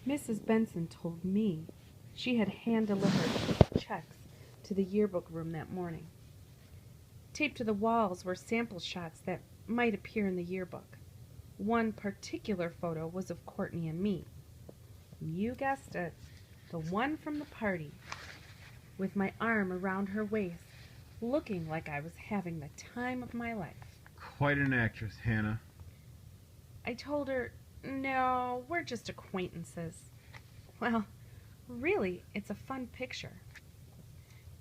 Mrs. Benson told me she had hand-delivered checks to the yearbook room that morning. Taped to the walls were sample shots that might appear in the yearbook. One particular photo was of Courtney and me. You guessed it, the one from the party, with my arm around her waist, looking like I was having the time of my life. Quite an actress, Hannah. I told her, no, we're just acquaintances. Well, really, it's a fun picture,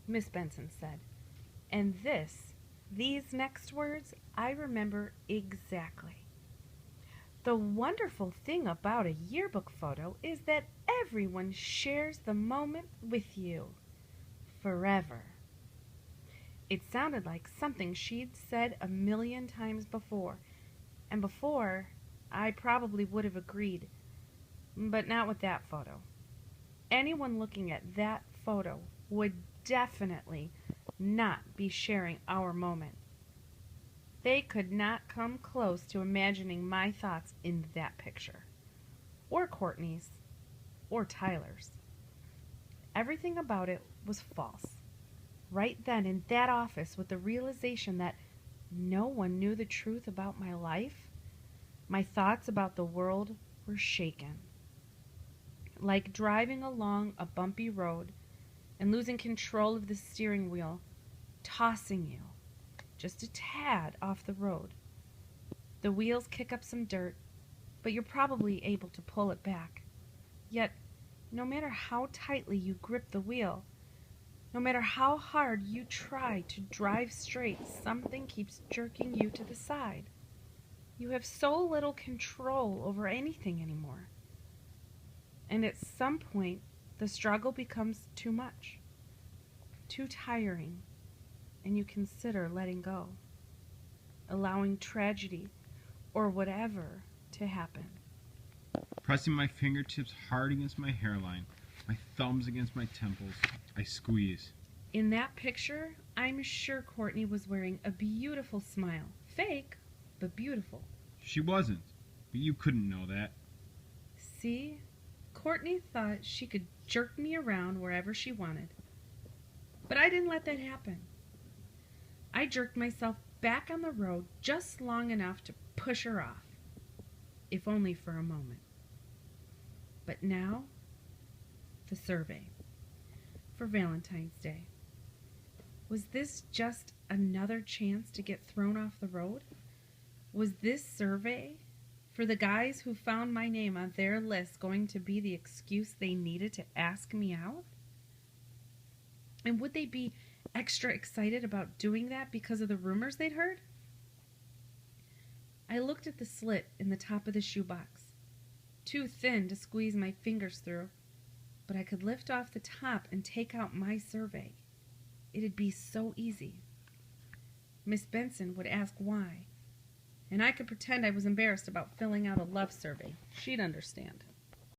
Miss Benson said. And these next words, I remember exactly. The wonderful thing about a yearbook photo is that everyone shares the moment with you forever. It sounded like something she'd said a million times before, and before I probably would have agreed, but not with that photo. Anyone looking at that photo would definitely not be sharing our moment. They could not come close to imagining my thoughts in that picture, or Courtney's, or Tyler's. Everything about it was false. Right then in that office, with the realization that no one knew the truth about my life, my thoughts about the world were shaken. Like driving along a bumpy road and losing control of the steering wheel, tossing you just a tad off the road. The wheels kick up some dirt, but you're probably able to pull it back. Yet, no matter how tightly you grip the wheel, no matter how hard you try to drive straight, something keeps jerking you to the side. You have so little control over anything anymore. And at some point, the struggle becomes too much, too tiring, and you consider letting go, allowing tragedy or whatever to happen. Pressing my fingertips hard against my hairline, my thumbs against my temples, I squeeze. In that picture, I'm sure Courtney was wearing a beautiful smile. Fake, but beautiful. She wasn't, but you couldn't know that. See? Courtney thought she could jerk me around wherever she wanted. But I didn't let that happen. I jerked myself back on the road just long enough to push her off, if only for a moment. But now, the survey for Valentine's Day. Was this just another chance to get thrown off the road? Was this survey for the guys who found my name on their list going to be the excuse they needed to ask me out? And would they be extra excited about doing that because of the rumors they'd heard? I looked at the slit in the top of the shoebox, too thin to squeeze my fingers through, but I could lift off the top and take out my survey. It'd be so easy. Miss Benson would ask why, and I could pretend I was embarrassed about filling out a love survey. She'd understand.